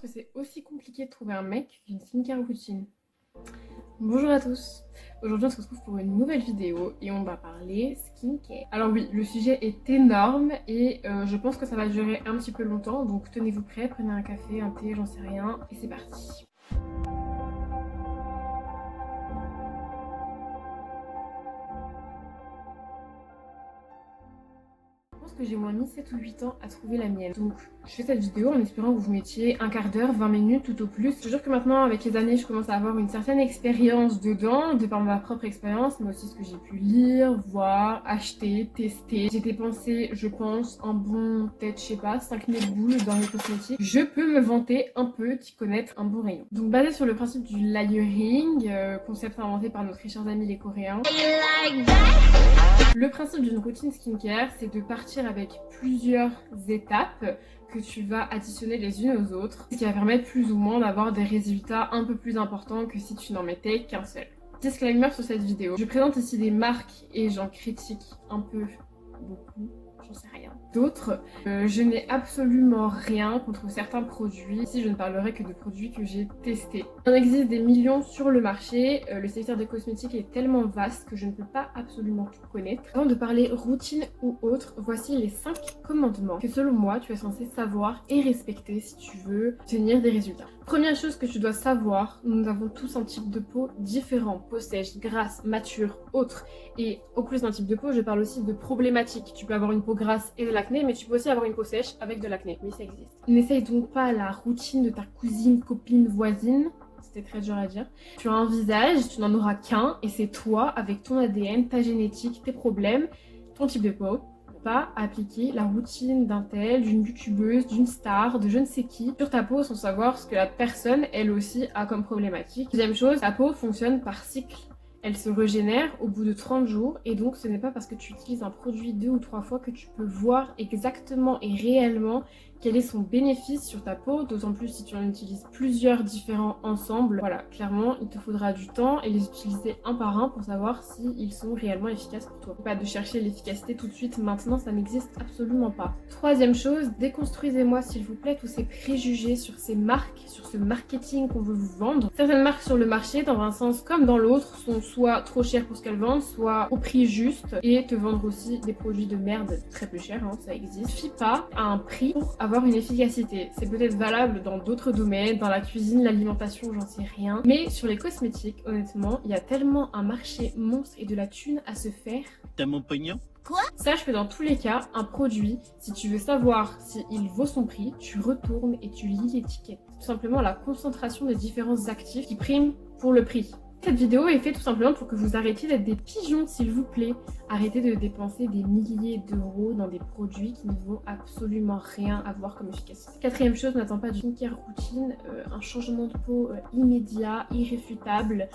que c'est aussi compliqué de trouver un mec qu'une skincare routine. Bonjour à tous, aujourd'hui on se retrouve pour une nouvelle vidéo et on va parler skincare. Alors oui, le sujet est énorme et je pense que ça va durer un petit peu longtemps, donc tenez-vous prêts, prenez un café, un thé, j'en sais rien, et c'est parti. Je pense que j'ai moins mis 7 ou 8 ans à trouver la mienne. Donc je fais cette vidéo en espérant que vous mettiez un quart d'heure, 20 minutes tout au plus. Je te jure que maintenant avec les années je commence à avoir une certaine expérience dedans, de par ma propre expérience, mais aussi ce que j'ai pu lire, voir, acheter, tester. J'ai dépensé, je pense, un bon, peut-être, je sais pas, 5000 boules dans les cosmétiques. Je peux me vanter un peu d'y connaître un bon rayon. Donc basé sur le principe du layering, concept inventé par nos très chers amis les Coréens. Le principe d'une routine skincare, c'est de partir avec plusieurs étapes que tu vas additionner les unes aux autres, ce qui va permettre plus ou moins d'avoir des résultats un peu plus importants que si tu n'en mettais qu'un seul. Disclaimer sur cette vidéo, je présente ici des marques et j'en critique un peu, beaucoup, j'en sais rien. D'autres, je n'ai absolument rien contre certains produits. Ici, je ne parlerai que de produits que j'ai testés. Il en existe des millions sur le marché. Le secteur des cosmétiques est tellement vaste que je ne peux pas absolument tout connaître. Avant de parler routine ou autre, voici les 5 commandements que selon moi, tu es censé savoir et respecter si tu veux obtenir des résultats. Première chose que tu dois savoir, nous avons tous un type de peau différent. Peau sèche, grasse, mature, autre. Et au plus d'un type de peau, je parle aussi de problématiques. Tu peux avoir une peau grasse et de l'acné, mais tu peux aussi avoir une peau sèche avec de l'acné. Oui, ça existe. N'essaye donc pas la routine de ta cousine, copine, voisine. C'était très dur à dire. Tu as un visage, tu n'en auras qu'un, et c'est toi, avec ton ADN, ta génétique, tes problèmes, ton type de peau. Pas appliquer la routine d'un tel, d'une youtubeuse, d'une star, de je ne sais qui sur ta peau sans savoir ce que la personne, elle aussi, a comme problématique. Deuxième chose, ta peau fonctionne par cycle. Elle se régénère au bout de 30 jours et donc ce n'est pas parce que tu utilises un produit 2 ou 3 fois que tu peux voir exactement et réellement quel est son bénéfice sur ta peau, d'autant plus si tu en utilises plusieurs différents ensemble. Voilà, clairement, il te faudra du temps et les utiliser un par un pour savoir s'ils sont réellement efficaces pour toi. Pas de chercher l'efficacité tout de suite, maintenant, ça n'existe absolument pas. Troisième chose, déconstruisez-moi s'il vous plaît tous ces préjugés sur ces marques, sur ce marketing qu'on veut vous vendre. Certaines marques sur le marché, dans un sens comme dans l'autre, sont soit trop chères pour ce qu'elles vendent, soit au prix juste et te vendre aussi des produits de merde très peu chers, hein, ça existe. Suffit pas à un prix pour avoir une efficacité. C'est peut-être valable dans d'autres domaines, dans la cuisine, l'alimentation, j'en sais rien. Mais sur les cosmétiques, honnêtement, il y a tellement un marché monstre et de la thune à se faire. T'as mon pognon? Quoi? Sache que dans tous les cas, un produit, si tu veux savoir s'il vaut son prix, tu retournes et tu lis l'étiquette. Tout simplement la concentration des différents actifs qui priment pour le prix. Cette vidéo est faite tout simplement pour que vous arrêtiez d'être des pigeons, s'il vous plaît. Arrêtez de dépenser des milliers d'euros dans des produits qui ne vont absolument rien avoir comme efficacité. Quatrième chose, n'attends pas d'une skincare routine, un changement de peau immédiat, irréfutable,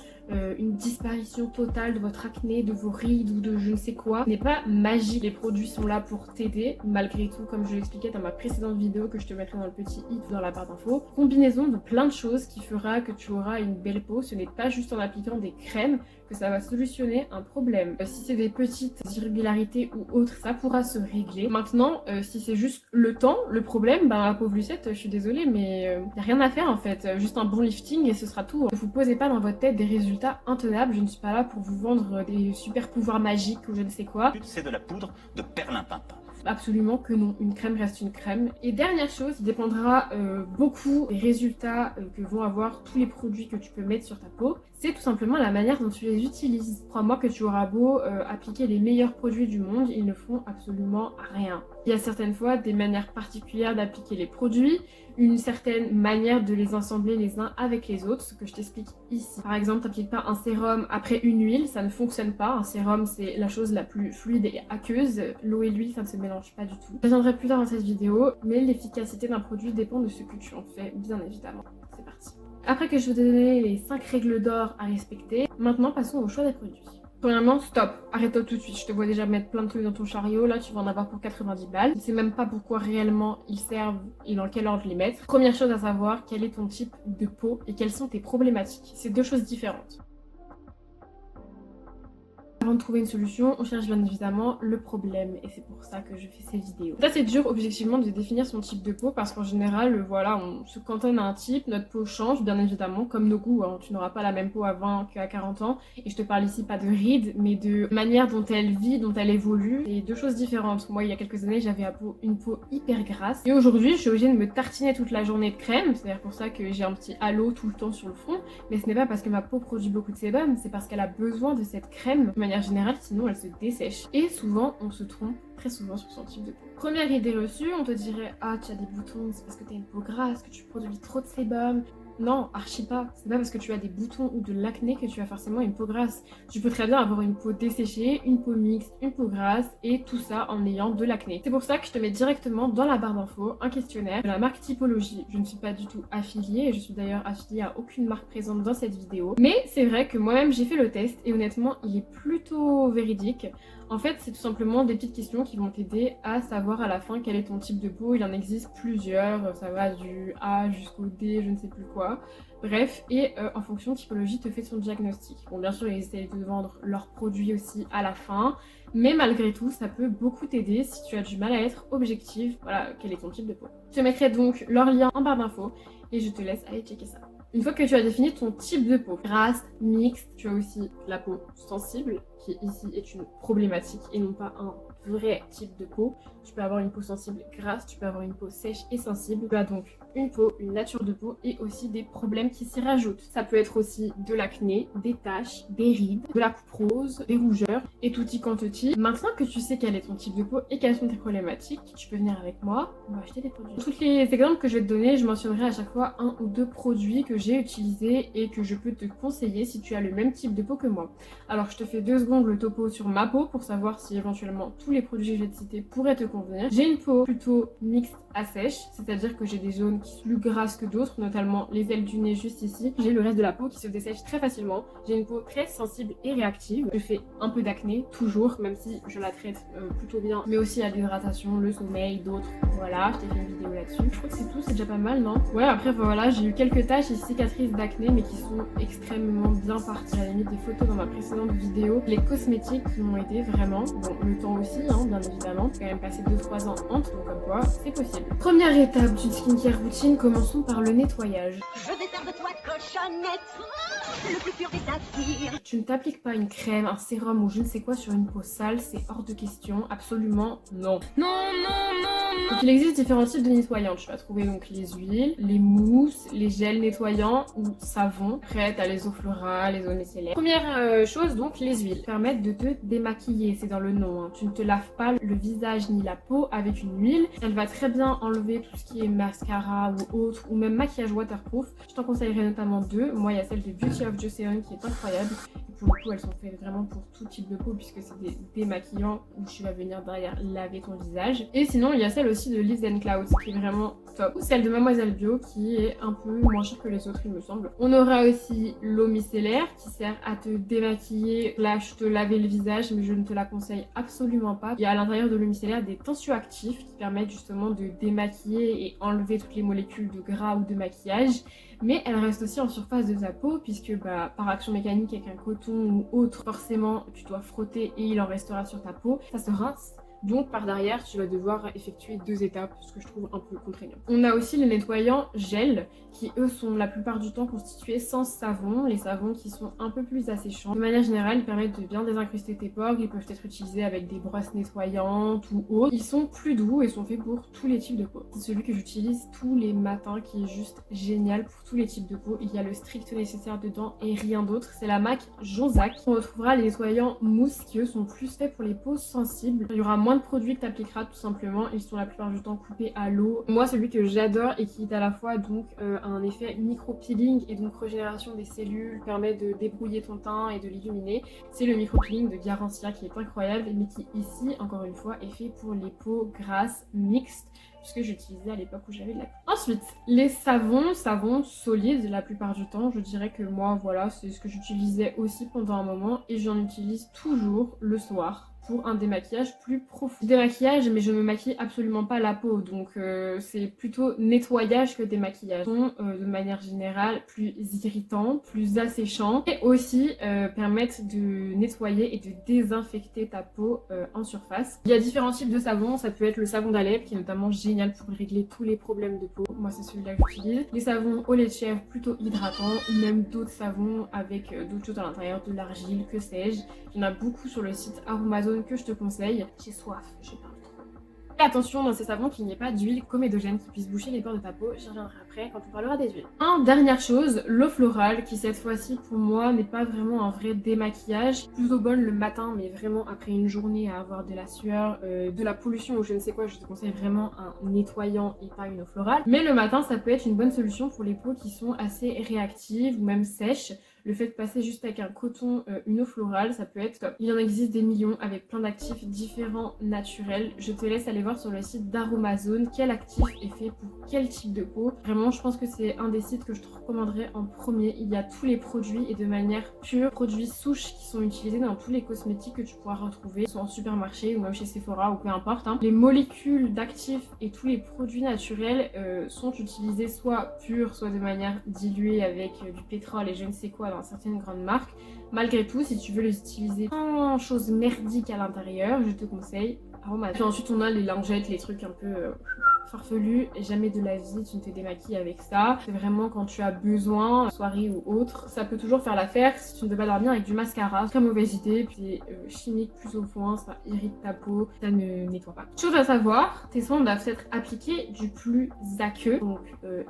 une disparition totale de votre acné, de vos rides ou de je ne sais quoi. Ce n'est pas magique, les produits sont là pour t'aider, malgré tout, comme je l'expliquais dans ma précédente vidéo que je te mettrai dans le petit i ou dans la barre d'infos. Combinaison de plein de choses qui fera que tu auras une belle peau, ce n'est pas juste en appliquant des crèmes que ça va solutionner un problème. Si c'est des petites irrégularités ou autres, ça pourra se régler. Maintenant, si c'est juste le temps, le problème, ben la pauvre Lucette, je suis désolée, mais y a rien à faire en fait. Juste un bon lifting et ce sera tout. Ne vous posez pas dans votre tête des résultats intenables. Je ne suis pas là pour vous vendre des super pouvoirs magiques ou je ne sais quoi. C'est de la poudre de perlimpinpin. Absolument que non, une crème reste une crème. Et dernière chose, il dépendra beaucoup des résultats que vont avoir tous les produits que tu peux mettre sur ta peau. C'est tout simplement la manière dont tu les utilises. Crois-moi que tu auras beau appliquer les meilleurs produits du monde, ils ne font absolument rien. Il y a certaines fois des manières particulières d'appliquer les produits, une certaine manière de les assembler les uns avec les autres, ce que je t'explique ici. Par exemple, t'appliques pas un sérum après une huile, ça ne fonctionne pas. Un sérum, c'est la chose la plus fluide et aqueuse. L'eau et l'huile, ça ne se mélange pas du tout. Je reviendrai plus tard dans cette vidéo, mais l'efficacité d'un produit dépend de ce que tu en fais, bien évidemment. C'est parti. Après que je vous ai donné les 5 règles d'or à respecter, maintenant passons au choix des produits. Premièrement, stop, arrête-toi tout de suite, je te vois déjà mettre plein de trucs dans ton chariot, là tu vas en avoir pour 90 balles. Je sais même pas pourquoi réellement ils servent et dans quel ordre les mettre. Première chose à savoir, quel est ton type de peau et quelles sont tes problématiques. C'est deux choses différentes. avant de trouver une solution, on cherche bien évidemment le problème et c'est pour ça que je fais ces vidéos. Ça c'est dur objectivement de définir son type de peau parce qu'en général, voilà, on se cantonne à un type, notre peau change bien évidemment, comme nos goûts, hein. Tu n'auras pas la même peau à 20 qu'à 40 ans et je te parle ici pas de rides, mais de manière dont elle vit, dont elle évolue. C'est deux choses différentes. Moi, il y a quelques années, j'avais une peau hyper grasse et aujourd'hui, je suis obligée de me tartiner toute la journée de crème. C'est d'ailleurs pour ça que j'ai un petit halo tout le temps sur le front, mais ce n'est pas parce que ma peau produit beaucoup de sébum, c'est parce qu'elle a besoin de cette crème de manière générale, sinon elle se dessèche. Et souvent, on se trompe très souvent sur son type de peau. Première idée reçue, on te dirait « Ah, tu as des boutons, c'est parce que tu as une peau grasse, que tu produis trop de sébum. » Non, archi pas. C'est pas parce que tu as des boutons ou de l'acné que tu as forcément une peau grasse. Tu peux très bien avoir une peau desséchée, une peau mixte, une peau grasse et tout ça en ayant de l'acné. C'est pour ça que je te mets directement dans la barre d'infos un questionnaire de la marque Typologie. Je ne suis pas du tout affiliée et je suis d'ailleurs affiliée à aucune marque présente dans cette vidéo. Mais c'est vrai que moi-même j'ai fait le test et honnêtement il est plutôt véridique. En fait, c'est tout simplement des petites questions qui vont t'aider à savoir à la fin quel est ton type de peau. Il en existe plusieurs, ça va du A jusqu'au D, je ne sais plus quoi. Bref, et en fonction de Typologie, te fait son diagnostic. Bon, bien sûr, ils essayent de vendre leurs produits aussi à la fin, mais malgré tout, ça peut beaucoup t'aider si tu as du mal à être objective. Voilà, quel est ton type de peau. Je te mettrai donc leur lien en barre d'infos et je te laisse aller checker ça. Une fois que tu as défini ton type de peau, grasse, mixte, tu as aussi la peau sensible, qui ici est une problématique et non pas un vrai type de peau. Tu peux avoir une peau sensible grasse, tu peux avoir une peau sèche et sensible. Tu as donc une peau, une nature de peau et aussi des problèmes qui s'y rajoutent. Ça peut être aussi de l'acné, des taches, des rides, de la coupe rose, des rougeurs et tutti quanti. Maintenant que tu sais quel est ton type de peau et quelles sont tes problématiques, tu peux venir avec moi, on va acheter des produits. Dans tous les exemples que je vais te donner, je mentionnerai à chaque fois un ou deux produits que j'ai utilisés et que je peux te conseiller si tu as le même type de peau que moi. Alors je te fais 2 secondes le topo sur ma peau pour savoir si éventuellement tous les produits que je vais te citer pourraient te convenir. J'ai une peau plutôt mixte à sèche, c'est-à-dire que j'ai des zones qui sont plus grasses que d'autres, notamment les ailes du nez juste ici. J'ai le reste de la peau qui se dessèche très facilement. J'ai une peau très sensible et réactive. Je fais un peu d'acné, toujours, même si je la traite plutôt bien, mais aussi à l'hydratation, le sommeil, d'autres. Voilà, je t'ai fait une vidéo là-dessus. Je crois que c'est tout, c'est déjà pas mal, non? Ouais, après voilà, j'ai eu quelques taches et cicatrices d'acné, mais qui sont extrêmement bien parties. J'avais mis des photos dans ma précédente vidéo. Les cosmétiques qui m'ont aidé vraiment. Bon, le temps aussi, hein, bien évidemment. J'ai quand même passé 2-3 ans entre, donc comme quoi, c'est possible. Première étape d'une skincare routine, commençons par le nettoyage. Je vais faire de toi cochonnette, le plus pur des satyres. Tu ne t'appliques pas une crème, un sérum ou je ne sais quoi sur une peau sale, c'est hors de question, absolument non. Non, non, non, non. Donc il existe différents types de nettoyants. Tu vas trouver donc les huiles, les mousses, les gels nettoyants ou savons. Après, t'as les eaux florales, les eaux micellaires. Première chose donc, les huiles permettent de te démaquiller, c'est dans le nom. Hein. Tu ne te laves pas le visage ni la peau avec une huile. Elle va très bien enlever tout ce qui est mascara ou autre, ou même maquillage waterproof. Je t'en conseillerais notamment 2. Moi, il y a celle de Beauty of Joseon qui est incroyable. Et pour le coup, elles sont faites vraiment pour tout type de peau puisque c'est des démaquillants où tu vas venir derrière laver ton visage. Et sinon, il y a celle aussi de Liz Cloud qui est vraiment top. Ou celle de Mademoiselle Bio qui est un peu moins chère que les autres, il me semble. On aura aussi l'eau micellaire qui sert à te démaquiller, slash te laver le visage, mais je ne te la conseille absolument pas. Il y a à l'intérieur de l'eau micellaire des tensioactifs qui permettent justement de démaquiller et enlever toutes les molécules de gras ou de maquillage. Mais elle reste aussi en surface de ta peau puisque par action mécanique avec un coton ou autre, forcément tu dois frotter et il en restera sur ta peau. Ça se rince. Donc par derrière, tu vas devoir effectuer 2 étapes, ce que je trouve un peu contraignant. On a aussi les nettoyants gel, qui eux sont la plupart du temps constitués sans savon. Les savons qui sont un peu plus asséchants. De manière générale, ils permettent de bien désincruster tes pores. Ils peuvent être utilisés avec des brosses nettoyantes ou autres. Ils sont plus doux et sont faits pour tous les types de peau. C'est celui que j'utilise tous les matins qui est juste génial pour tous les types de peau. Il y a le strict nécessaire dedans et rien d'autre. C'est la marque Jonzac. On retrouvera les nettoyants mousse qui eux sont plus faits pour les peaux sensibles. Il y aura moins de produits que tu appliqueras tout simplement. Ils sont la plupart du temps coupés à l'eau. Moi, celui que j'adore et qui est à la fois donc un effet micro-peeling et donc régénération des cellules, permet de débrouiller ton teint et de l'illuminer, c'est le micro-peeling de Garancia qui est incroyable mais qui ici, encore une fois, est fait pour les peaux grasses mixtes puisque j'utilisais à l'époque où j'avais de la peau. Ensuite, les savons solides la plupart du temps. Je dirais que moi, voilà, c'est ce que j'utilisais aussi pendant un moment et j'en utilise toujours le soir. pour un démaquillage plus profond. Démaquillage, mais je ne me maquille absolument pas la peau, donc c'est plutôt nettoyage que démaquillage. Ils sont de manière générale plus irritants, plus asséchants et aussi permettent de nettoyer et de désinfecter ta peau en surface. Il y a différents types de savons, ça peut être le savon d'Alep qui est notamment génial pour régler tous les problèmes de peau. Moi c'est celui-là que j'utilise. Les savons au lait de chèvre plutôt hydratants ou même d'autres savons avec d'autres choses à l'intérieur, de l'argile, que sais-je. Il y en a beaucoup sur le site Aromazone que je te conseille. J'ai soif, j'ai pas. Et attention dans ces savons qu'il n'y ait pas d'huile comédogène qui puisse boucher les pores de ta peau. J'y reviendrai après quand on parlera des huiles. Dernière chose, l'eau florale qui cette fois-ci pour moi n'est pas vraiment un vrai démaquillage. Plutôt bonne le matin mais vraiment après une journée à avoir de la sueur, de la pollution ou je ne sais quoi, je te conseille vraiment un nettoyant et pas une eau florale. Mais le matin ça peut être une bonne solution pour les peaux qui sont assez réactives ou même sèches. Le fait de passer juste avec un coton, une eau florale, ça peut être top. Il en existe des millions avec plein d'actifs différents naturels. Je te laisse aller voir sur le site d'Aromazone quel actif est fait pour quel type de peau. Vraiment, je pense que c'est un des sites que je te recommanderais en premier. Il y a tous les produits et de manière pure, produits souches qui sont utilisés dans tous les cosmétiques que tu pourras retrouver, soit en supermarché ou même chez Sephora ou peu importe. Hein. Les molécules d'actifs et tous les produits naturels sont utilisés soit purs, soit de manière diluée avec du pétrole et je ne sais quoi dans certaines grandes marques. Malgré tout, si tu veux les utiliser sans chose merdique à l'intérieur, je te conseille Aromazone. Puis ensuite on a les lingettes, les trucs un peu farfelu, et jamais de la vie tu ne te démaquilles avec ça. C'est vraiment quand tu as besoin, soirée ou autre. Ça peut toujours faire l'affaire si tu ne veux pas dormir avec du mascara. Très mauvaise idée, puis chimique plus au point, ça irrite ta peau, ça ne nettoie pas. Chose à savoir, tes soins doivent être appliqués du plus aqueux, donc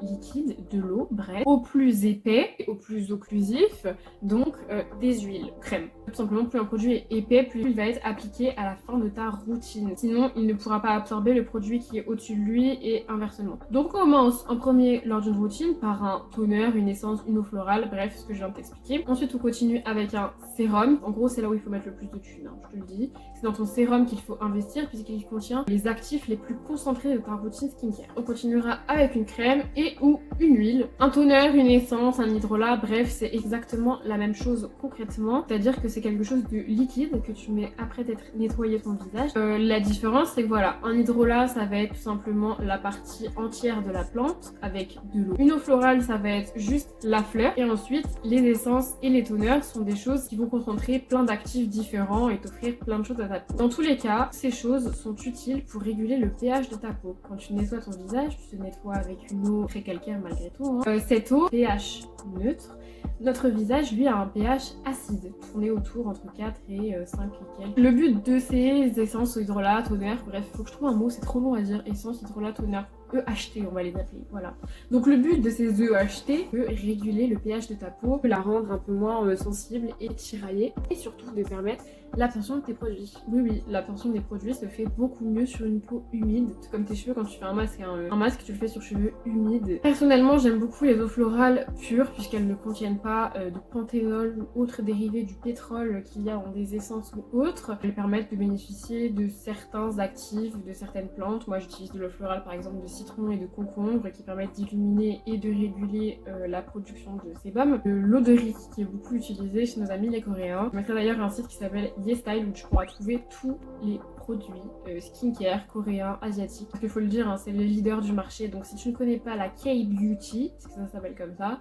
liquide, de l'eau, bref, au plus épais, au plus occlusif, donc des huiles, crème. Tout simplement, plus un produit est épais, plus il va être appliqué à la fin de ta routine. Sinon, il ne pourra pas absorber le produit qui est au-dessus de lui et inversement. Donc on commence en premier lors d'une routine par un toner, une essence, une eau florale, bref ce que je viens de t'expliquer. Ensuite on continue avec un sérum. En gros c'est là où il faut mettre le plus de thunes, hein, je te le dis. C'est dans ton sérum qu'il faut investir puisqu'il contient les actifs les plus concentrés de ta routine skincare. On continuera avec une crème et ou une huile, un toner, une essence, un hydrolat, bref c'est exactement la même chose concrètement. C'est-à-dire que c'est quelque chose de liquide que tu mets après t'être nettoyé ton visage. La différence c'est que voilà, un hydrolat ça va être tout simplement la partie entière de la plante avec de l'eau. Une eau florale ça va être juste la fleur et ensuite les essences et les toners sont des choses qui vont concentrer plein d'actifs différents et t'offrir plein de choses à ta peau. Dans tous les cas, ces choses sont utiles pour réguler le pH de ta peau. Quand tu nettoies ton visage, tu te nettoies avec une eau très calcaire malgré tout. Hein. Cette eau, pH neutre, notre visage lui a un pH acide, tourné autour entre 4 et 5 et quelques. Le but de ces essences hydrolat, toner, bref, faut que je trouve un mot, c'est trop long à dire, essence, hydrolat, toner, EHT on va les appeler, voilà. Donc le but de ces EHT, c'est de réguler le pH de ta peau, de la rendre un peu moins sensible et tiraillée, et surtout de permettre l'absorption de tes produits. Oui, l'absorption des produits se fait beaucoup mieux sur une peau humide, comme tes cheveux quand tu fais un masque. Hein. Un masque, tu le fais sur cheveux humides. Personnellement, j'aime beaucoup les eaux florales pures, puisqu'elles ne contiennent pas de panthénol ou autres dérivés du pétrole qu'il y a dans des essences ou autres. Elles permettent de bénéficier de certains actifs, de certaines plantes. Moi, j'utilise de l'eau florale, par exemple, de citron et de concombre, qui permettent d'illuminer et de réguler la production de sébum. L'eau de riz, qui est beaucoup utilisée chez nos amis les Coréens. Je mettrai d'ailleurs un site qui s'appelle YesStyle où tu pourras trouver tous les produits skincare coréens, asiatiques. Parce qu'il faut le dire, hein, c'est les leaders du marché. Donc si tu ne connais pas la K-Beauty, parce que ça s'appelle comme ça,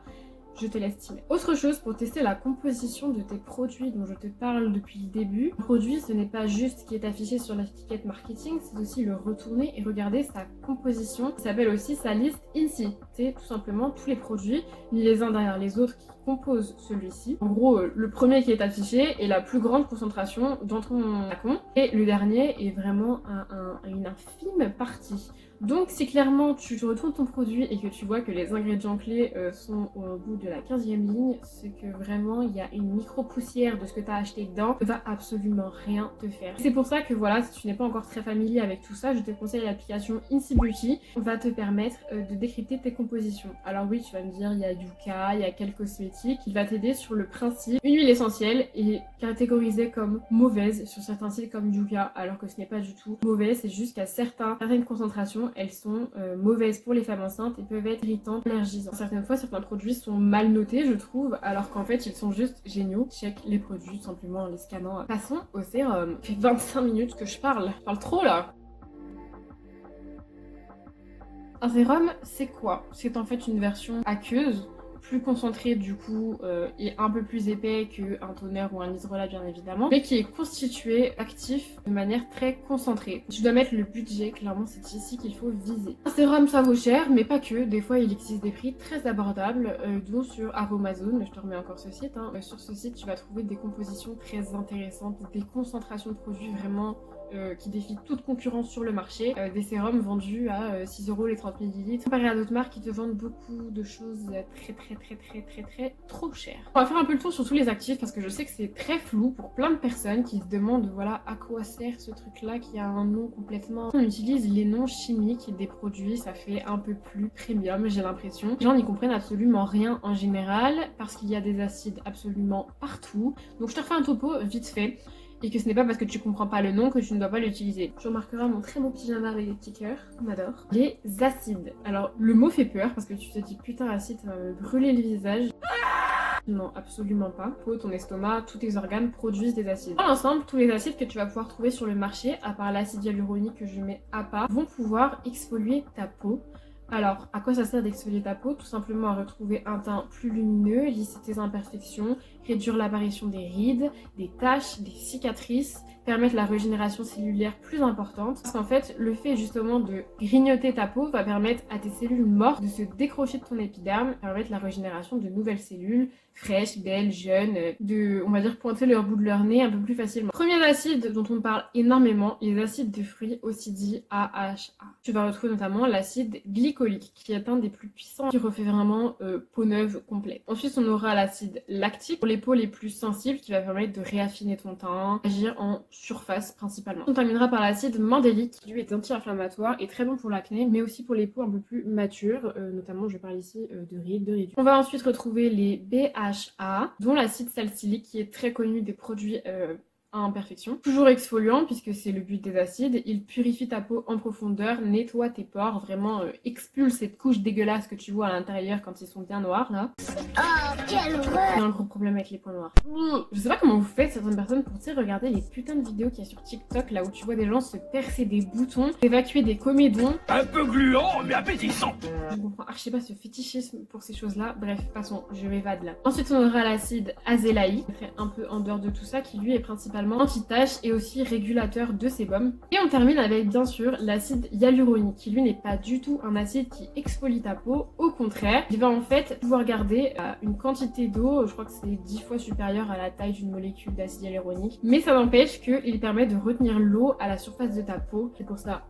je te l'estime. Autre chose pour tester la composition de tes produits dont je te parle depuis le début. Un produit, ce n'est pas juste ce qui est affiché sur l'étiquette marketing, c'est aussi le retourner et regarder sa composition. Ça s'appelle aussi sa liste INSI. C'est tout simplement tous les produits mis les uns derrière les autres qui composent celui-ci. En gros, le premier qui est affiché est la plus grande concentration dans ton flacon et le dernier est vraiment une infime partie. Donc si clairement tu te retournes ton produit et que tu vois que les ingrédients clés sont au bout de la 15e ligne, c'est que vraiment il y a une micro poussière de ce que tu as acheté dedans, ne va absolument rien te faire. C'est pour ça que voilà, si tu n'es pas encore très familier avec tout ça, je te conseille l'application INSI Beauty, va te permettre de décrypter tes compositions. Alors oui, tu vas me dire, il y a Yuka, il y a quelques cosmétiques, il va t'aider sur le principe. Une huile essentielle est catégorisée comme mauvaise sur certains sites comme Yuka, alors que ce n'est pas du tout mauvais, c'est juste qu'à certaines concentrations, compositions, elles sont mauvaises pour les femmes enceintes et peuvent être irritantes, allergisantes. Certaines fois, certains produits sont mal notés, je trouve, alors qu'en fait, ils sont juste géniaux. Check les produits, tout simplement en les scannant. Passons au sérum. Ça fait 25 minutes que je parle. Je parle trop, là. Un sérum, c'est quoi? C'est en fait une version aqueuse, plus concentré du coup et un peu plus épais qu'un toner ou un hydrolat bien évidemment, mais qui est constitué actif de manière très concentrée. Tu dois mettre le budget, clairement c'est ici qu'il faut viser. Un sérum ça vaut cher, mais pas que, des fois il existe des prix très abordables, dont sur Aromazone, je te remets encore ce site, hein. Sur ce site tu vas trouver des compositions très intéressantes, des concentrations de produits vraiment qui défient toute concurrence sur le marché, des sérums vendus à 6 € les 30 ml, comparé à d'autres marques qui te vendent beaucoup de choses très trop chères. On va faire un peu le tour sur tous les actifs parce que je sais que c'est très flou pour plein de personnes qui se demandent voilà à quoi sert ce truc là qui a un nom complètement... On utilise les noms chimiques des produits, ça fait un peu plus premium j'ai l'impression. Les gens n'y comprennent absolument rien en général parce qu'il y a des acides absolument partout. Donc je te refais un topo vite fait. Et que ce n'est pas parce que tu comprends pas le nom que tu ne dois pas l'utiliser. Tu remarqueras mon très beau pyjama avec des petits cœurs, on adore. Les acides. Alors le mot fait peur parce que tu te dis putain acide ça va me brûler le visage. Non, absolument pas. Peau, ton estomac, tous tes organes produisent des acides. Dans l'ensemble, tous les acides que tu vas pouvoir trouver sur le marché, à part l'acide hyaluronique que je mets à part, vont pouvoir exfolier ta peau. Alors, à quoi ça sert d'exfolier ta peau? Tout simplement à retrouver un teint plus lumineux, lisser tes imperfections, réduire l'apparition des rides, des taches, des cicatrices, permettre la régénération cellulaire plus importante. Parce qu'en fait, le fait justement de grignoter ta peau va permettre à tes cellules mortes de se décrocher de ton épiderme, permettre la régénération de nouvelles cellules fraîches, belles, jeunes, de, on va dire, pointer leur bout de leur nez un peu plus facilement. Premier acide dont on parle énormément, les acides de fruits, aussi dit AHA. Tu vas retrouver notamment l'acide glycolique, qui est un des plus puissants, qui refait vraiment peau neuve complète. Ensuite, on aura l'acide lactique, pour les peaux les plus sensibles, qui va permettre de réaffiner ton teint, agir en surface principalement. On terminera par l'acide mandélique, qui lui est anti-inflammatoire et très bon pour l'acné, mais aussi pour les peaux un peu plus matures, notamment je parle ici de rides, de ridules. On va ensuite retrouver les BHA, dont l'acide salicylique qui est très connu des produits à imperfection. Toujours exfoliant puisque c'est le but des acides, il purifie ta peau en profondeur, nettoie tes pores, vraiment expulse cette couche dégueulasse que tu vois à l'intérieur quand ils sont bien noirs là. Oh, quelle horreur! J'ai un gros problème avec les points noirs. Je sais pas comment vous faites certaines personnes pour regarder les putains de vidéos qu'il y a sur TikTok là où tu vois des gens se percer des boutons, évacuer des comédons. Un peu gluant, mais appétissant. Je comprends archi pas ce fétichisme pour ces choses là. Bref, passons, je m'évade là. Ensuite on aura l'acide azélaïque, un peu en dehors de tout ça, qui lui est principalement anti-tache et aussi régulateur de sébum. Et on termine avec bien sûr l'acide hyaluronique, qui lui n'est pas du tout un acide qui exfolie ta peau, au contraire, il va en fait pouvoir garder une quantité d'eau, je crois que c'est 10 fois supérieure à la taille d'une molécule d'acide hyaluronique, mais ça n'empêche qu'il permet de retenir l'eau à la surface de ta peau, c'est pour ça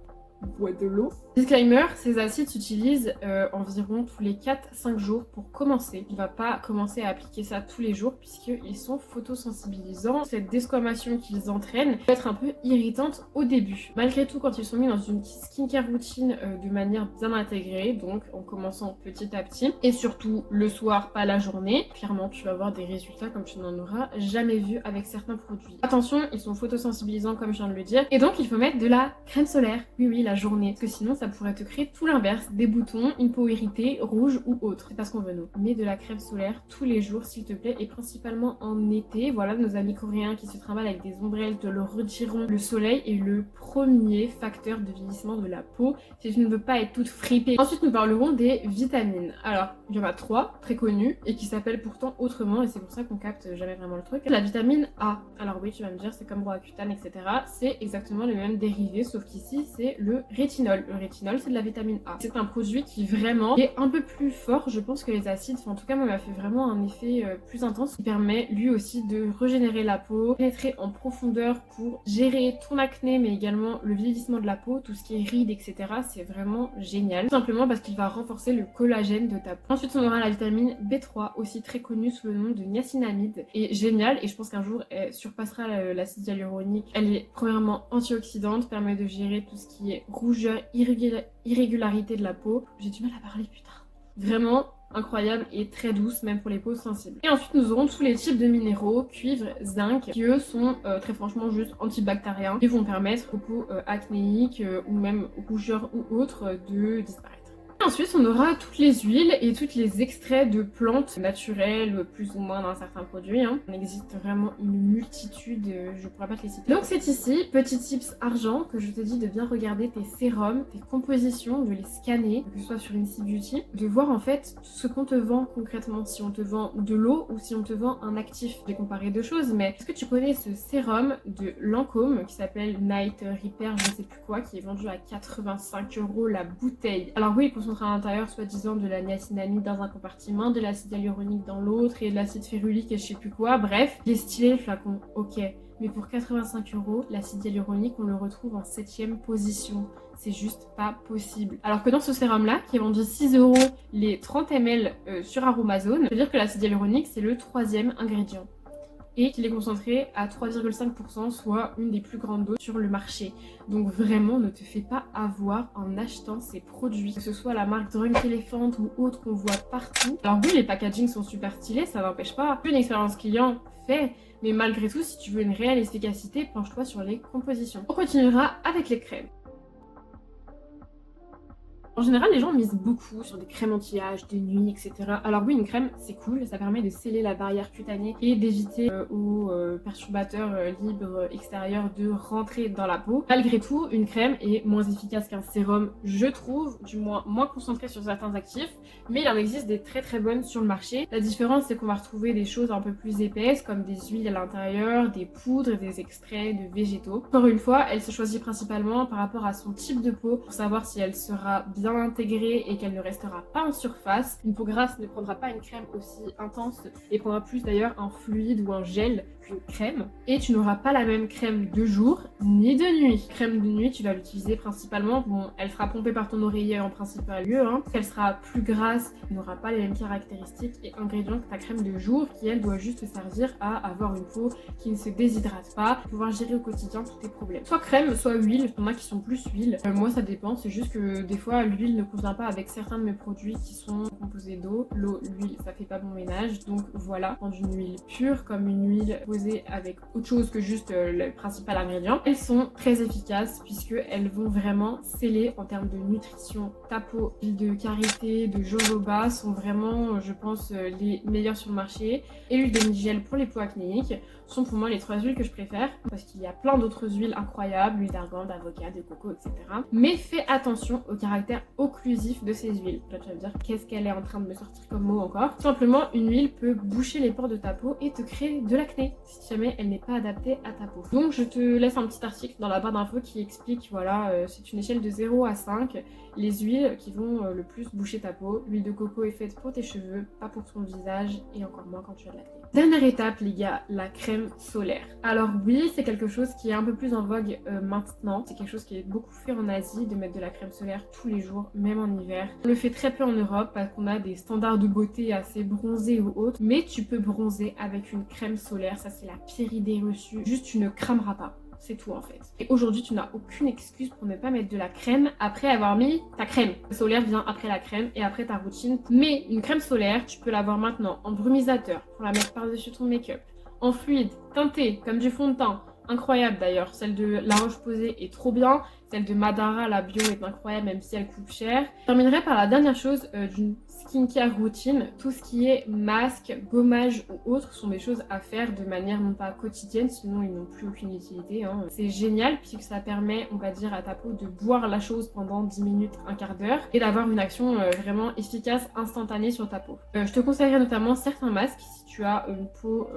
bois de l'eau. Disclaimer, ces acides s'utilisent environ tous les 4-5 jours pour commencer. On va pas commencer à appliquer ça tous les jours puisqu'ils sont photosensibilisants. Cette desquamation qu'ils entraînent peut être un peu irritante au début. Malgré tout, quand ils sont mis dans une skincare routine de manière bien intégrée, donc en commençant petit à petit, et surtout le soir, pas la journée, clairement tu vas avoir des résultats comme tu n'en auras jamais vu avec certains produits. Attention, ils sont photosensibilisants comme je viens de le dire, et donc il faut mettre de la crème solaire. Oui, la journée, parce que sinon ça pourrait te créer tout l'inverse, des boutons, une peau irritée, rouge ou autre. C'est pas ce qu'on veut nous. Mets de la crème solaire tous les jours s'il te plaît, et principalement en été. Voilà, nos amis coréens qui se trimballent avec des ombrelles te le rediront. Le soleil est le premier facteur de vieillissement de la peau si tu ne veux pas être toute fripée. Ensuite nous parlerons des vitamines. Alors il y en a 3 très connues et qui s'appellent pourtant autrement, et c'est pour ça qu'on capte jamais vraiment le truc. La vitamine A, alors oui tu vas me dire c'est comme Roaccutane etc, c'est exactement le même dérivé sauf qu'ici c'est le rétinol. Le rétinol c'est de la vitamine A. C'est un produit qui vraiment est un peu plus fort je pense que les acides, enfin, en tout cas moi m'a fait vraiment un effet plus intense, qui permet lui aussi de régénérer la peau, pénétrer en profondeur pour gérer ton acné mais également le vieillissement de la peau, tout ce qui est rides etc, c'est vraiment génial. Tout simplement parce qu'il va renforcer le collagène de ta peau. Ensuite on aura la vitamine B3 aussi très connue sous le nom de niacinamide, et génial, et je pense qu'un jour elle surpassera l'acide hyaluronique. Elle est premièrement antioxydante, permet de gérer tout ce qui est rougeur, irrégularité de la peau. J'ai du mal à parler putain. Vraiment incroyable et très douce même pour les peaux sensibles. Et ensuite nous aurons tous les types de minéraux, cuivre, zinc, qui eux sont très franchement juste antibactériens et vont permettre aux peaux acnéiques ou même rougeurs ou autres de disparaître. Ensuite, on aura toutes les huiles et tous les extraits de plantes naturelles, plus ou moins dans certains produits. Hein. Il existe vraiment une multitude, je pourrais pas te les citer. Donc c'est ici, petit tips argent, que je te dis de bien regarder tes sérums, tes compositions, de les scanner, que ce soit sur Incy Beauty, de voir en fait ce qu'on te vend concrètement, si on te vend de l'eau ou si on te vend un actif. J'ai comparé deux choses, mais est-ce que tu connais ce sérum de Lancôme qui s'appelle Night Repair, je ne sais plus quoi, qui est vendu à 85 € la bouteille. Alors oui, il à l'intérieur soi-disant de la niacinamide dans un compartiment, de l'acide hyaluronique dans l'autre et de l'acide férulique et je sais plus quoi, bref, il est stylé le flacon, ok, mais pour 85 €, l'acide hyaluronique on le retrouve en 7ème position, c'est juste pas possible. Alors que dans ce sérum là, qui est vendu 6 € les 30 ml sur Aromazone, je veux dire que l'acide hyaluronique c'est le 3e ingrédient et qu'il est concentré à 3,5%, soit une des plus grandes doses sur le marché. Donc vraiment, ne te fais pas avoir en achetant ces produits, que ce soit la marque Drunk Elephant ou autre qu'on voit partout. Alors oui, les packagings sont super stylés, ça n'empêche pas. Une expérience client fait, mais malgré tout, si tu veux une réelle efficacité, penche-toi sur les compositions. On continuera avec les crèmes. En général, les gens misent beaucoup sur des crèmes anti-âge, des nuits, etc. Alors oui, une crème, c'est cool, ça permet de sceller la barrière cutanée et d'éviter aux perturbateurs libres extérieurs de rentrer dans la peau. Malgré tout, une crème est moins efficace qu'un sérum, je trouve, du moins concentré sur certains actifs, mais il en existe des très très bonnes sur le marché. La différence, c'est qu'on va retrouver des choses un peu plus épaisses, comme des huiles à l'intérieur, des poudres, des extraits de végétaux. Encore une fois, elle se choisit principalement par rapport à son type de peau, pour savoir si elle sera bien intégrée et qu'elle ne restera pas en surface. Une peau grasse ne prendra pas une crème aussi intense et prendra plus d'ailleurs un fluide ou un gel qu'une crème. Et tu n'auras pas la même crème de jour ni de nuit. Crème de nuit, tu vas l'utiliser principalement, bon, elle sera pompée par ton oreiller en principal lieu, hein. Elle sera plus grasse, n'aura pas les mêmes caractéristiques et ingrédients que ta crème de jour qui elle doit juste servir à avoir une peau qui ne se déshydrate pas, pouvoir gérer au quotidien tous tes problèmes. Soit crème, soit huile, il y en a qui sont plus huile. Moi ça dépend, c'est juste que des fois l'huile ne convient pas avec certains de mes produits qui sont composés d'eau. L'eau, l'huile, ça fait pas bon ménage, donc voilà, prendre une huile pure comme une huile posée avec autre chose que juste le principal ingrédient. Elles sont très efficaces puisque elles vont vraiment sceller en termes de nutrition ta peau. L'huile de karité, de jojoba sont vraiment, je pense, les meilleures sur le marché. Et l'huile de nigel pour les peaux acnéiques sont pour moi les 3 huiles que je préfère parce qu'il y a plein d'autres huiles incroyables, l'huile d'argan, d'avocat, de coco, etc. Mais fais attention au caractère occlusif de ces huiles. Là, tu vas me dire qu'est-ce qu'elle est en train de me sortir comme mot encore. Tout simplement, une huile peut boucher les pores de ta peau et te créer de l'acné si jamais elle n'est pas adaptée à ta peau. Donc je te laisse un petit article dans la barre d'infos qui explique, voilà, c'est une échelle de 0 à 5, les huiles qui vont le plus boucher ta peau. L'huile de coco est faite pour tes cheveux, pas pour ton visage et encore moins quand tu as de l'acné. Dernière étape les gars, la crème solaire. Alors oui, c'est quelque chose qui est un peu plus en vogue maintenant. C'est quelque chose qui est beaucoup fait en Asie, de mettre de la crème solaire tous les jours, même en hiver. On le fait très peu en Europe parce qu'on a des standards de beauté assez bronzés ou autres. Mais tu peux bronzer avec une crème solaire, ça c'est la pire idée reçue. Juste tu ne crameras pas. C'est tout en fait. Et aujourd'hui, tu n'as aucune excuse pour ne pas mettre de la crème après avoir mis ta crème. Le solaire vient après la crème et après ta routine. Mais une crème solaire, tu peux l'avoir maintenant en brumisateur pour la mettre par-dessus ton make-up, en fluide, teintée, comme du fond de teint. Incroyable d'ailleurs. Celle de La Roche-Posay est trop bien. Celle de Madara, la bio, est incroyable même si elle coûte cher. Je terminerai par la dernière chose d'une skincare routine. Tout ce qui est masque, gommage ou autre sont des choses à faire de manière non pas quotidienne, sinon ils n'ont plus aucune utilité. Hein. C'est génial puisque ça permet, on va dire, à ta peau de boire la chose pendant 10 minutes, un quart d'heure et d'avoir une action vraiment efficace, instantanée sur ta peau. Je te conseillerais notamment certains masques si tu as une peau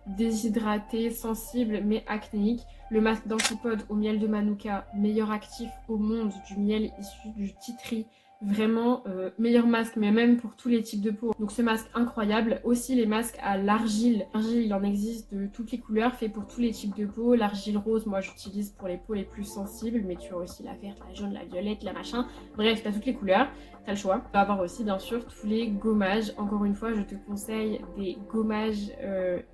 déshydratée, sensible mais acnéique. Le masque d'antipode au miel de Manuka, meilleur actif au monde du miel issu du tea tree. Vraiment meilleur masque, mais même pour tous les types de peau. Donc ce masque incroyable. Aussi les masques à l'argile. L'argile, il en existe de toutes les couleurs, fait pour tous les types de peau. L'argile rose, moi j'utilise pour les peaux les plus sensibles, mais tu as aussi la verte, la jaune, la violette, la machin. Bref, tu as toutes les couleurs, tu as le choix. Tu vas avoir aussi bien sûr tous les gommages. Encore une fois, je te conseille des gommages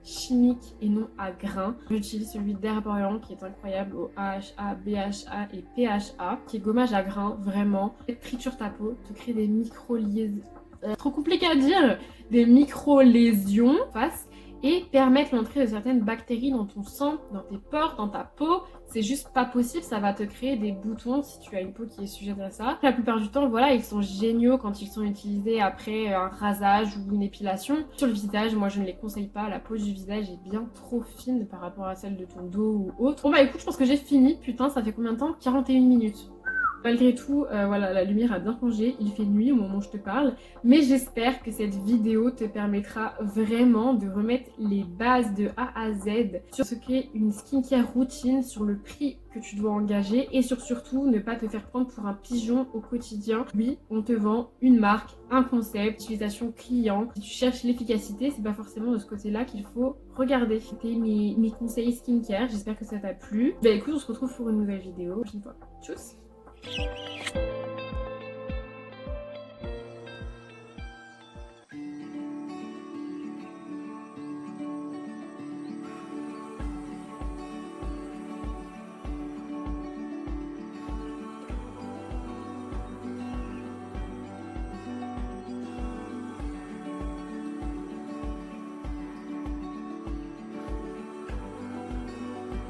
chimiques et non à grains. J'utilise celui d'Herborian qui est incroyable au AHA, BHA et PHA, qui est gommage à grains, vraiment. Triture ta peau, te crée des micro-liaisons. trop compliqué à dire, des micro-lésions face et permettre l'entrée de certaines bactéries dans ton sang, dans tes pores, dans ta peau. C'est juste pas possible, ça va te créer des boutons si tu as une peau qui est sujette à ça. La plupart du temps, voilà, ils sont géniaux quand ils sont utilisés après un rasage ou une épilation. Sur le visage, moi je ne les conseille pas, la peau du visage est bien trop fine par rapport à celle de ton dos ou autre. Bon bah écoute, je pense que j'ai fini, putain, ça fait combien de temps? 41 minutes. Malgré tout, voilà, la lumière a bien changé, il fait nuit au moment où je te parle, mais j'espère que cette vidéo te permettra vraiment de remettre les bases de A à Z sur ce qu'est une skincare routine, sur le prix que tu dois engager et surtout ne pas te faire prendre pour un pigeon au quotidien. Oui, on te vend une marque, un concept, utilisation client. Si tu cherches l'efficacité, c'est pas forcément de ce côté-là qu'il faut regarder. C'était mes conseils skincare, j'espère que ça t'a plu. Bah écoute, on se retrouve pour une nouvelle vidéo. Prochaine fois. Tchuss!